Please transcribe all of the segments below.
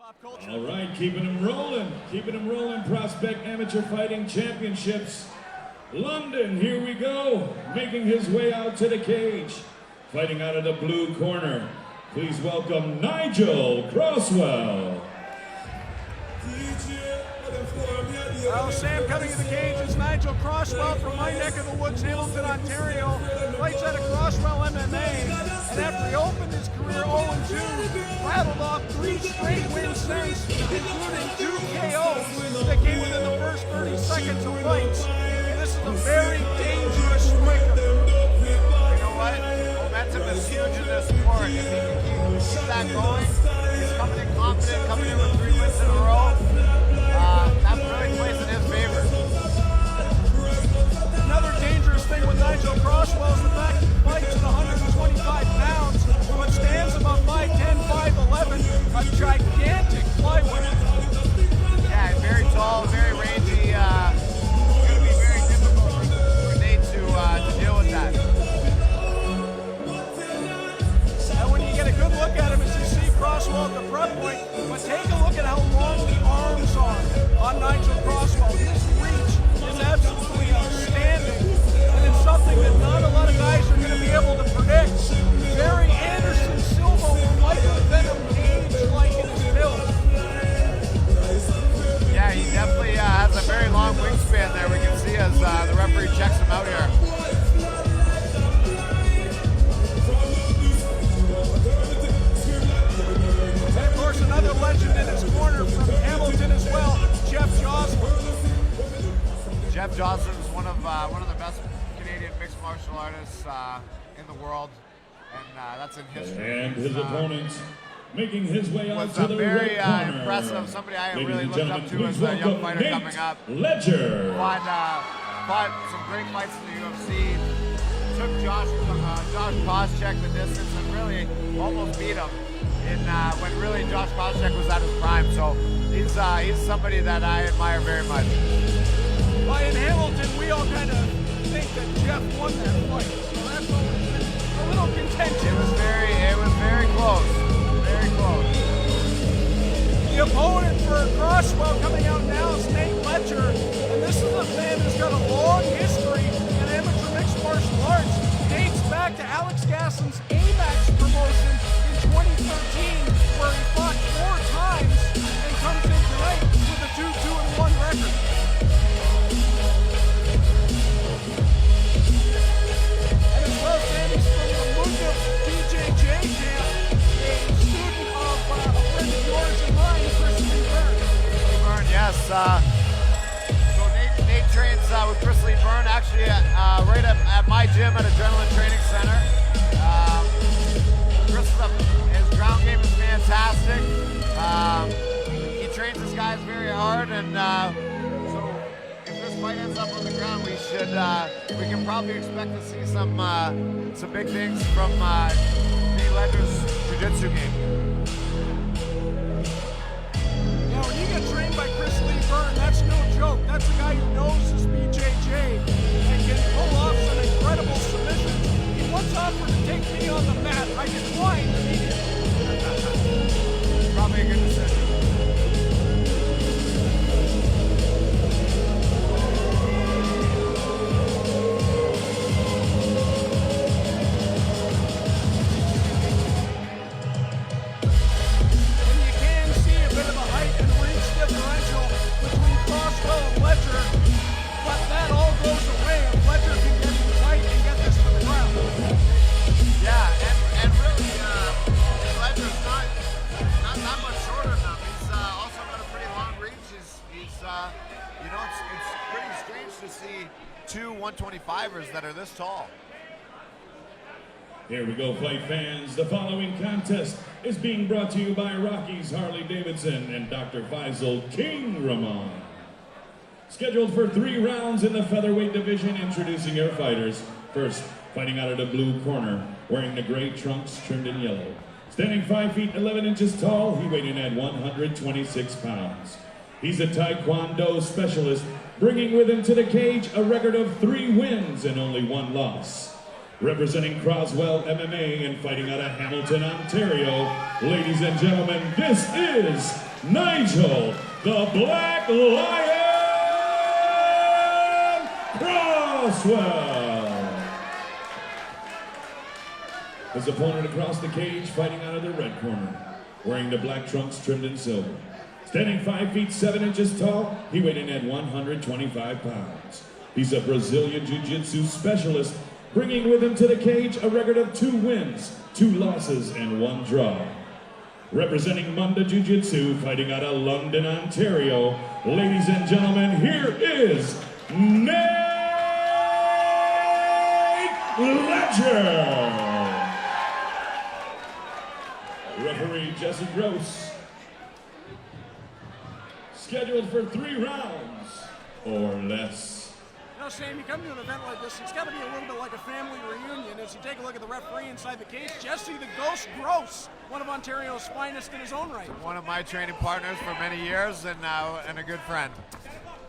All right, keeping them rolling, Prospect Amateur Fighting Championships. London, here we go, making his way out to the cage. Fighting out of the blue corner, please welcome Nigel Crosswell. Well, Sam, coming to the cage is Nigel Crosswell from my neck of the woods, Hamilton, Ontario. Fights out of Crosswell MMA, and after he opened his career 0-2, rattled off 3 straight wins since, including 2 KOs that came within the first 30 seconds of fights. This is a very dangerous striker. You know what? Momentum is huge in this sport. If he can keep that going, he's coming in confident, coming in with 3 wins in a row. That really plays in his favor. Another dangerous thing with Nigel Crosswell is the fact he fights at 125 pounds, but stands about 5'10", 5'11", a gigantic flyweight. Yeah, very tall, very rangy. It's going to be very difficult for Nate to deal with that. And when you get a good look at him, as you see Crosswell at the front point, but take a look at how long the arms are on Nigel Crosswell. His reach is absolutely outstanding, and it's something that not a lot of guys are going to be able to predict. Very Anderson Silva will like a Venom Cage like in his build. Yeah, he definitely has a very long wingspan there. We can see as the referee checks him out here. And of course, another legend in his corner from Hamilton as well, Jeff Joslin. Jeff Joslin is one of the best Canadian mixed martial artists in the world, and that's in history. And his opponent, making his way out was to a the very red corner. impressive, somebody I Ladies really and looked up gentlemen, to as please a young welcome fighter Nate coming up. Ledger. Fought some great fights in the UFC. Took Josh Koscheck the distance and really almost beat him when really Josh Koscheck was at his prime. So he's somebody that I admire very much. Well, in Hamilton, we all kind of think that Jeff won that fight. So that's a little contention. It was very close. Very close. The opponent for Crosswell coming out now is Nate Ledger, and this is a man who's got a long history in amateur mixed martial arts. Dates back to Alex Gasson's AMAX promotion in 2013, where he fought 4 times and comes in tonight with a 2-2-1 record. And as well, Sam, he's from the Mundo BJJ camp, a student of a friend of yours and mine, Chris Lee Byrne. Yes. So Nate trains with Chris Lee Byrne, actually right at my gym at Adrenaline Training Center. His ground game is fantastic. He trains his guys very hard, and so if this fight ends up on the ground, we can probably expect to see some big things from Nate Ledger's jiu-jitsu game. When you get trained by Chris Lee Byrne, that's no joke. That's a guy who knows his BJJ and can pull off some incredible submissions. He once offered to take me on the mat. I declined immediately. Probably a good decision. It's pretty strange to see 2 125ers that are this tall. Here we go, fight fans. The following contest is being brought to you by Rocky's Harley Davidson and Dr. Faisal King Rahman. Scheduled for 3 rounds in the featherweight division, introducing your fighters. First, fighting out of the blue corner, wearing the gray trunks trimmed in yellow. Standing 5 feet 11 inches tall, he weighed in at 126 pounds. He's a Taekwondo specialist, bringing with him to the cage a record of 3 wins and only 1 loss. Representing Crosswell MMA and fighting out of Hamilton, Ontario, ladies and gentlemen, this is Nigel, the Black Lion Crosswell. His opponent across the cage fighting out of the red corner, wearing the black trunks trimmed in silver. Standing 5 feet 7 inches tall, he weighed in at 125 pounds. He's a Brazilian Jiu-Jitsu specialist, bringing with him to the cage a record of 2 wins, 2 losses, and 1 draw. Representing Munda Jiu-Jitsu, fighting out of London, Ontario, ladies and gentlemen, here is Nate Ledger. Referee Jesse Gross. Scheduled for 3 rounds or less. You know, Sam, you come to an event like this, it's got to be a little bit like a family reunion as you take a look at the referee inside the cage. Jesse the Ghost Gross, one of Ontario's finest in his own right. One of my training partners for many years and a good friend.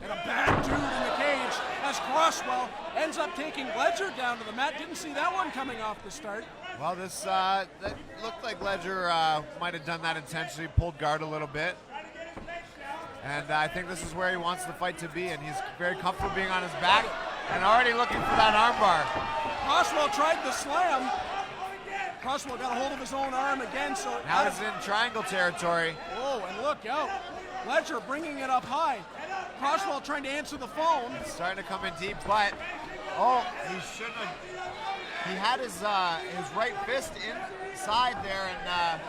And a bad dude in the cage as Crosswell ends up taking Ledger down to the mat. Didn't see that one coming off the start. Well, that looked like Ledger might have done that intentionally, pulled guard a little bit. And I think this is where he wants the fight to be, and he's very comfortable being on his back and already looking for that armbar. Crosswell tried the slam. Crosswell got a hold of his own arm again, so now he's in triangle territory. Oh, and look out. Ledger bringing it up high. Crosswell trying to answer the phone. It's starting to come in deep, but he shouldn't have. He had his right fist inside there, and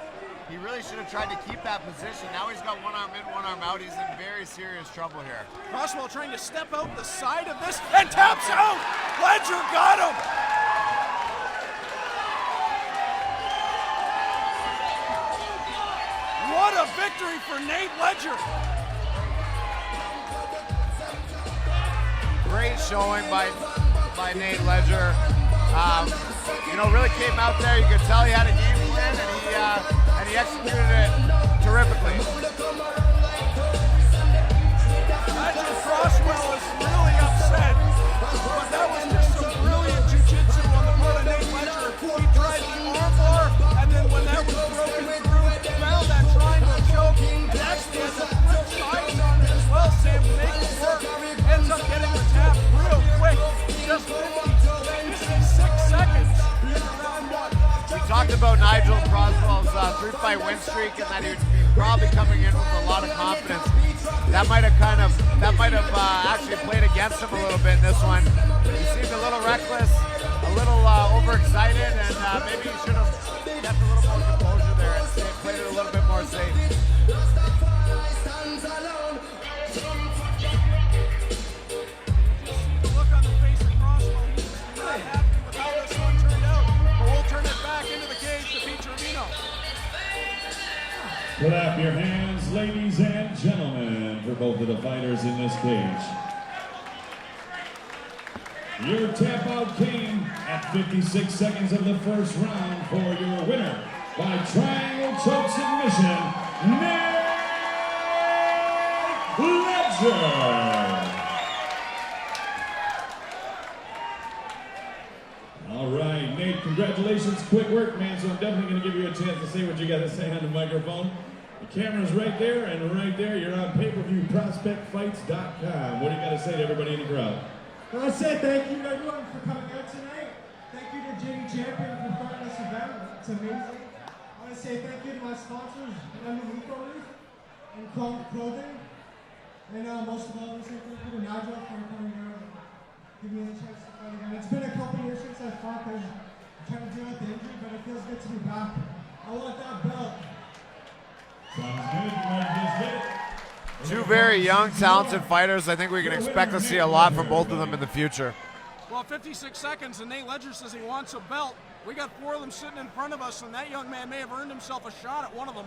he really should have tried to keep that position. Now he's got one arm in, one arm out. He's in very serious trouble here. Crosswell trying to step out the side of this and taps out. Ledger got him. What a victory for Nate Ledger. Great showing by Nate Ledger. Really came out there. You could tell he had a game plan, and he executed it terrifically. Nigel Crosswell is really upset, but that was just some brilliant jiu-jitsu on the part of Nate Ledger. He tried the armbar, and then when that was broken through, found that triangle choke, and actually has the flip sides on it as well. Sam to make it work, ends up getting the tap real quick, just 56 seconds. We talked about Nigel Crosswell's 3-fight win streak and that he would be probably coming in with a lot of confidence. That might have actually played against him a little bit in this one. He seemed a little reckless, a little overexcited, and maybe he should have kept a little more composure there and played it a little bit more safe. Clap your hands, ladies and gentlemen, for both of the fighters in this cage. Your tap out came at 56 seconds of the first round for your winner by triangle choke submission, Nate Ledger. All right, Nate, congratulations. Quick work, man, so I'm definitely going to give you a chance to say what you got to say on the microphone. The camera's right there, and right there, you're on pay-per-view prospectfights.com. What do you got to say to everybody in the crowd? I want to say thank you to everyone for coming out tonight. Thank you to JD Champion for starting this event. It's amazing. I want to say thank you to my sponsors, Underweek and Clothing. And most of all, I want to say thank you to Nigel for coming out and giving me a chance to fight again. It's been a couple years since I fought because I'm trying to deal with the injury, but it feels good to be back. I want that belt. Sounds good. You might just get it. Two very young, talented fighters. I think we can expect to see a lot from both of them in the future. Well, 56 seconds, and Nate Ledger says he wants a belt. We got 4 of them sitting in front of us, and that young man may have earned himself a shot at one of them.